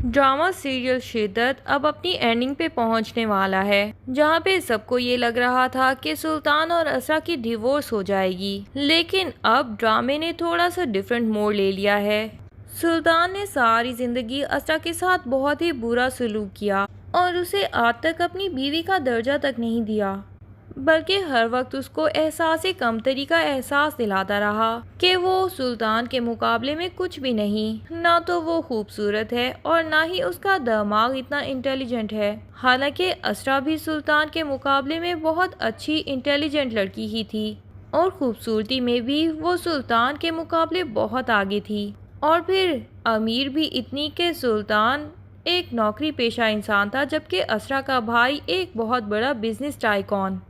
Drama serial शिद्दत अब अपनी एंडिंग पे पहुंचने वाला है, जहां पे सबको ये लग रहा था कि सुल्तान और असरा की डिवोर्स हो जाएगी। लेकिन अब ड्रामे ने थोड़ा सा डिफरेंट मोड़ ले लिया है। सुल्तान ने सारी जिंदगी असरा के साथ बहुत ही बुरा सलूक किया और उसे आज तक अपनी बीवी का दर्जा तक नहीं दिया, बल्कि हर वक्त उसको एहसास कमतरी का एहसास दिलाता रहा कि वो सुल्तान के मुकाबले में कुछ भी नहीं। ना तो वो खूबसूरत है और ना ही उसका दिमाग इतना इंटेलिजेंट है। हालांकि असरा भी सुल्तान के मुकाबले में बहुत अच्छी इंटेलिजेंट लड़की ही थी और खूबसूरती में भी वो सुल्तान के मुकाबले बहुत आगे थी। और फिर अमीर भी इतनी कि सुल्तान एक नौकरी पेशा इंसान था, जबकि असरा का भाई एक बहुत बड़ा बिजनेस टाइकॉन।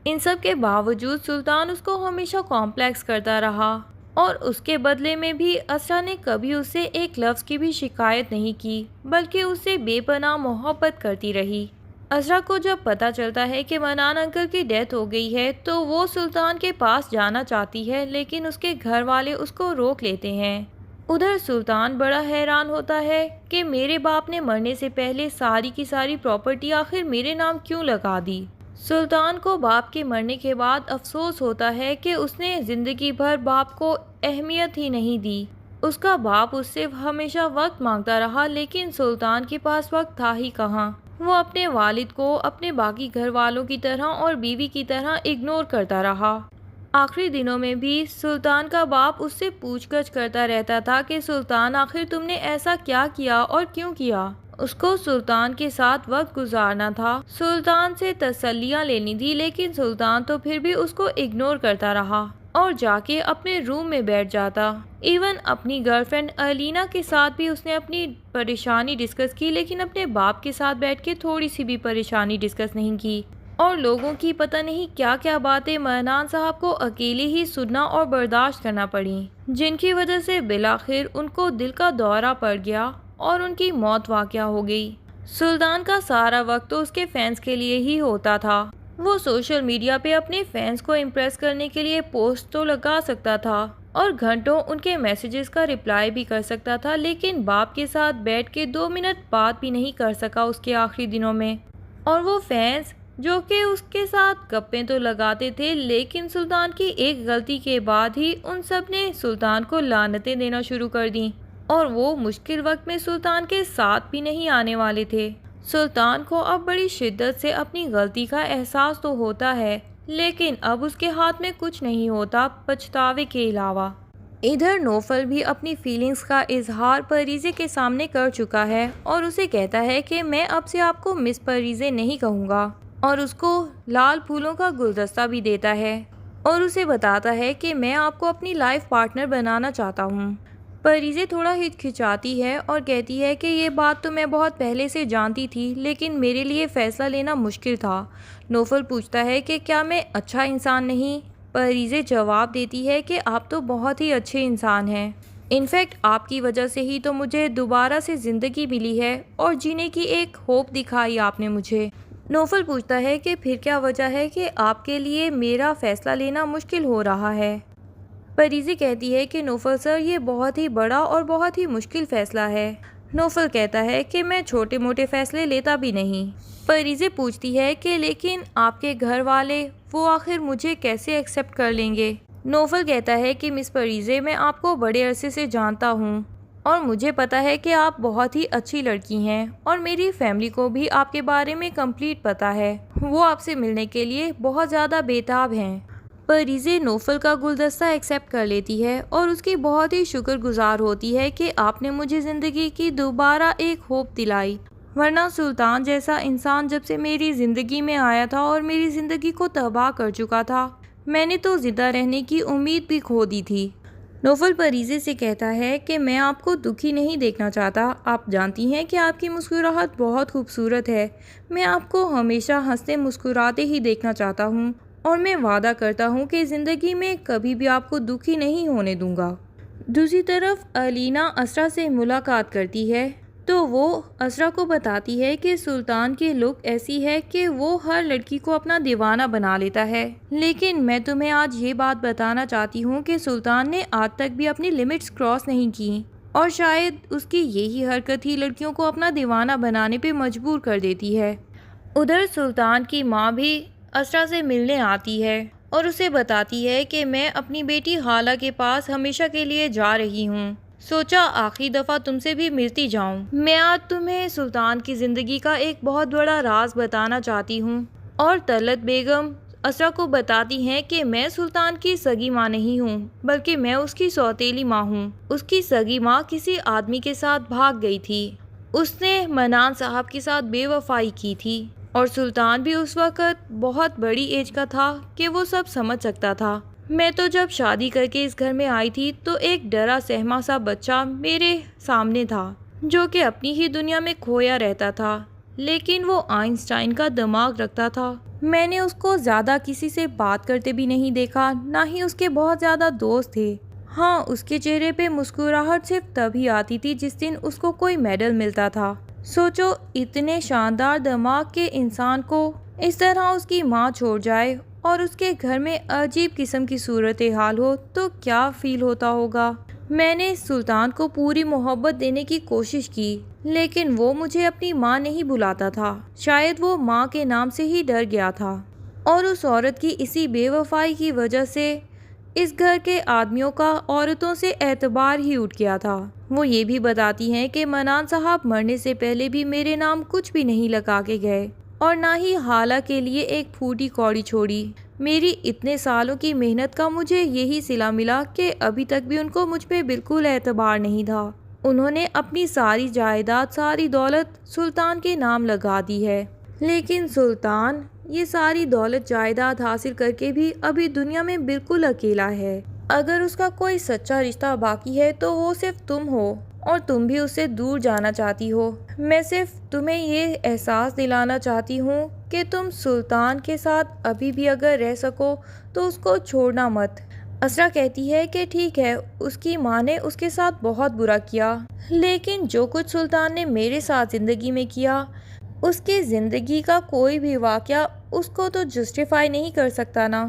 इन सब के बावजूद सुल्तान उसको हमेशा कॉम्प्लेक्स करता रहा और उसके बदले में भी असरा ने कभी उससे एक लफ्ज़ की भी शिकायत नहीं की, बल्कि उससे बेपनाह मोहब्बत करती रही। असरा को जब पता चलता है कि मनान अंकल की डेथ हो गई है तो वो सुल्तान के पास जाना चाहती है, लेकिन उसके घर वाले उसको रोक लेते हैं। उधर सुल्तान बड़ा हैरान होता है कि मेरे बाप ने मरने से पहले सारी की सारी प्रॉपर्टी आखिर मेरे नाम क्यों लगा दी। सुल्तान को बाप के मरने के बाद अफसोस होता है कि उसने ज़िंदगी भर बाप को अहमियत ही नहीं दी। उसका बाप उससे हमेशा वक्त मांगता रहा, लेकिन सुल्तान के पास वक्त था ही कहाँ। वो अपने वालिद को अपने बाकी घर वालों की तरह और बीवी की तरह इग्नोर करता रहा। आखिरी दिनों में भी सुल्तान का बाप उससे पूछगछ करता रहता था कि सुल्तान आखिर तुमने ऐसा क्या किया और क्यों किया। उसको सुल्तान के साथ वक्त गुजारना था, सुल्तान से तसल्लियाँ लेनी थी, लेकिन सुल्तान तो फिर भी उसको इग्नोर करता रहा और जाके अपने रूम में बैठ जाता। इवन अपनी गर्लफ्रेंड अलीना के साथ भी उसने अपनी परेशानी डिस्कस की, लेकिन अपने बाप के साथ बैठ के थोड़ी सी भी परेशानी डिस्कस नहीं की। और लोगों की पता नहीं क्या क्या बातें मनान साहब को अकेले ही सुनना और बर्दाश्त करना पड़ी, जिनकी वजह से बिलाखिर उनको दिल का दौरा पड़ गया और उनकी मौत वाक़या हो गई। सुल्तान का सारा वक्त तो उसके फैंस के लिए ही होता था। वो सोशल मीडिया पे अपने फैंस को इम्प्रेस करने के लिए पोस्ट तो लगा सकता था और घंटों उनके मैसेजेस का रिप्लाई भी कर सकता था, लेकिन बाप के साथ बैठ के 2 मिनट बात भी नहीं कर सका उसके आखिरी दिनों में। और वो फैंस जो कि उसके साथ गप्पे तो लगाते थे, लेकिन सुल्तान की एक गलती के बाद ही उन सब ने सुल्तान को लानतें देना शुरू कर दी और वो मुश्किल वक्त में सुल्तान के साथ भी नहीं आने वाले थे। सुल्तान को अब बड़ी शिद्दत से अपनी गलती का एहसास तो होता है, लेकिन अब उसके हाथ में कुछ नहीं होता पछतावे के अलावा। इधर नौफल भी अपनी फीलिंग्स का इजहार परीज़े के सामने कर चुका है और उसे कहता है कि मैं अब से आपको मिस परीज़े नहीं कहूँगा, और उसको लाल फूलों का गुलदस्ता भी देता है और उसे बताता है कि मैं आपको अपनी लाइफ पार्टनर बनाना चाहता हूँ। परीज़े थोड़ा हिचकिचाती है और कहती है कि ये बात तो मैं बहुत पहले से जानती थी, लेकिन मेरे लिए फ़ैसला लेना मुश्किल था। नौफल पूछता है कि क्या मैं अच्छा इंसान नहीं। परीज़े जवाब देती है कि आप तो बहुत ही अच्छे इंसान हैं। इनफैक्ट आपकी वजह से ही तो मुझे दोबारा से ज़िंदगी मिली है और जीने की एक होप दिखाई आपने मुझे। नौफल पूछता है कि फिर क्या वजह है कि आपके लिए मेरा फ़ैसला लेना मुश्किल हो रहा है। परीज़े कहती है कि नौफल सर, ये बहुत ही बड़ा और बहुत ही मुश्किल फ़ैसला है। नौफल कहता है कि मैं छोटे मोटे फ़ैसले लेता भी नहीं। परीज़े पूछती है कि लेकिन आपके घर वाले, वो आखिर मुझे कैसे एक्सेप्ट कर लेंगे। नौफल कहता है कि मिस परीज़े, मैं आपको बड़े अरसे से जानता हूँ और मुझे पता है कि आप बहुत ही अच्छी लड़की हैं और मेरी फैमिली को भी आपके बारे में कंप्लीट पता है। वो आपसे मिलने के लिए बहुत ज़्यादा बेताब हैं। परीज़े नौफल का गुलदस्ता एक्सेप्ट कर लेती है और उसकी बहुत ही शुक्रगुजार होती है कि आपने मुझे ज़िंदगी की दोबारा एक होप दिलाई, वरना सुल्तान जैसा इंसान जब से मेरी ज़िंदगी में आया था और मेरी ज़िंदगी को तबाह कर चुका था, मैंने तो ज़िंदा रहने की उम्मीद भी खो दी थी। नौफल परीज़े से कहता है कि मैं आपको दुखी नहीं देखना चाहता। आप जानती हैं कि आपकी मुस्कुराहट बहुत खूबसूरत है। मैं आपको हमेशा हंसते मुस्कुराते ही देखना चाहता हूँ और मैं वादा करता हूँ कि ज़िंदगी में कभी भी आपको दुखी नहीं होने दूँगा। दूसरी तरफ अलीना असरा से मुलाकात करती है तो वो असरा को बताती है कि सुल्तान की लुक ऐसी है कि वो हर लड़की को अपना दीवाना बना लेता है, लेकिन मैं तुम्हें आज ये बात बताना चाहती हूँ कि सुल्तान ने आज तक भी अपनी लिमिट्स क्रॉस नहीं की। और शायद उसकी यही हरकत ही लड़कियों को अपना दीवाना बनाने पे मजबूर कर देती है। उधर सुल्तान की माँ भी असरा से मिलने आती है और उसे बताती है कि मैं अपनी बेटी हाला के पास हमेशा के लिए जा रही हूँ। सोचा आखिरी दफ़ा तुमसे भी मिलती जाऊँ। मैं आज तुम्हें सुल्तान की ज़िंदगी का एक बहुत बड़ा राज बताना चाहती हूँ। और तलत बेगम असरा को बताती हैं कि मैं सुल्तान की सगी माँ नहीं हूँ, बल्कि मैं उसकी सौतेली माँ हूँ। उसकी सगी माँ किसी आदमी के साथ भाग गई थी। उसने मनान साहब के साथ बेवफाई की थी और सुल्तान भी उस वक़्त बहुत बड़ी एज का था कि वो सब समझ सकता था। मैं तो जब शादी करके इस घर में आई थी तो एक डरा सहमा सा बच्चा मेरे सामने था जो कि अपनी ही दुनिया में खोया रहता था, लेकिन वो आइंस्टाइन का दिमाग रखता था। मैंने उसको ज़्यादा किसी से बात करते भी नहीं देखा, ना ही उसके बहुत ज़्यादा दोस्त थे। हाँ, उसके चेहरे पे मुस्कुराहट सिर्फ तभी आती थी जिस दिन उसको कोई मेडल मिलता था। सोचो, इतने शानदार दिमाग के इंसान को इस तरह उसकी माँ छोड़ जाए और उसके घर में अजीब किस्म की सूरत हाल हो तो क्या फील होता होगा। मैंने सुल्तान को पूरी मोहब्बत देने की कोशिश की, लेकिन वो मुझे अपनी माँ नहीं बुलाता था। शायद वो माँ के नाम से ही डर गया था और उस औरत की इसी बेवफाई की वजह से इस घर के आदमियों का औरतों से एतबार ही उठ गया था। वो ये भी बताती हैं कि मनान साहब मरने से पहले भी मेरे नाम कुछ भी नहीं लगा के गए और ना ही हाला के लिए एक फूटी कौड़ी छोड़ी। मेरी इतने सालों की मेहनत का मुझे यही सिला मिला कि अभी तक भी उनको मुझ पे बिल्कुल एतबार नहीं था। उन्होंने अपनी सारी जायदाद, सारी दौलत सुल्तान के नाम लगा दी है, लेकिन सुल्तान ये सारी दौलत जायदाद हासिल करके भी अभी दुनिया में बिल्कुल अकेला है। अगर उसका कोई सच्चा रिश्ता बाकी है तो वो सिर्फ तुम हो और तुम भी उससे दूर जाना चाहती हो। मैं सिर्फ तुम्हें ये एहसास दिलाना चाहती हूँ कि तुम सुल्तान के साथ अभी भी अगर रह सको तो उसको छोड़ना मत। असरा कहती है कि ठीक है, उसकी माँ ने उसके साथ बहुत बुरा किया, लेकिन जो कुछ सुल्तान ने मेरे साथ ज़िंदगी में किया, उसकी ज़िंदगी का कोई भी वाक़या उसको तो जस्टिफाई नहीं कर सकता ना।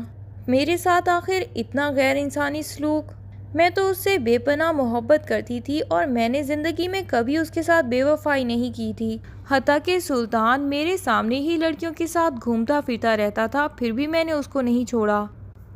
मेरे साथ आखिर इतना गैर इंसानी सलूक। मैं तो उससे बेपनाह मोहब्बत करती थी और मैंने ज़िंदगी में कभी उसके साथ बेवफाई नहीं की थी। हत्ता कि सुल्तान मेरे सामने ही लड़कियों के साथ घूमता फिरता रहता था, फिर भी मैंने उसको नहीं छोड़ा।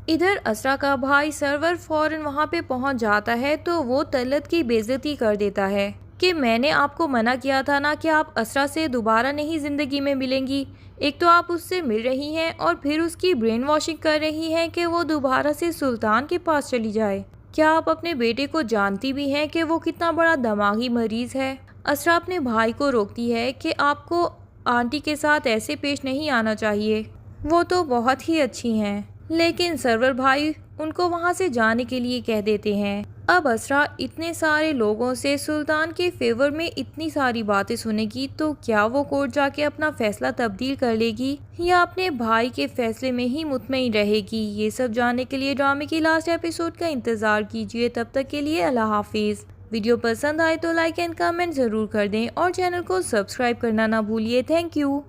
इधर असरा का भाई सरवर फौरन वहाँ पे पहुँच जाता है तो वो तलत की बेइज्जती कर देता है कि मैंने आपको मना किया था ना कि आप असरा से दोबारा नहीं ज़िंदगी में मिलेंगी। एक तो आप उससे मिल रही हैं और फिर उसकी ब्रेन वॉशिंग कर रही हैं कि वो दोबारा से सुल्तान के पास चली जाए। क्या आप अपने बेटे को जानती भी हैं कि वो कितना बड़ा दिमागी मरीज़ है? असरा अपने भाई को रोकती है कि आपको आंटी के साथ ऐसे पेश नहीं आना चाहिए, वो तो बहुत ही अच्छी हैं। लेकिन सरवर भाई उनको वहाँ से जाने के लिए कह देते हैं। अब असरा इतने सारे लोगों से सुल्तान के फेवर में इतनी सारी बातें सुनेगी तो क्या वो कोर्ट जाके अपना फैसला तब्दील कर लेगी या अपने भाई के फैसले में ही मुतमईन रहेगी? ये सब जानने के लिए ड्रामे की लास्ट एपिसोड का इंतज़ार कीजिए। तब तक के लिए अल्लाह हाफिज़। वीडियो पसंद आए तो लाइक एंड कमेंट ज़रूर कर दें और चैनल को सब्सक्राइब करना ना भूलिए। Thank you.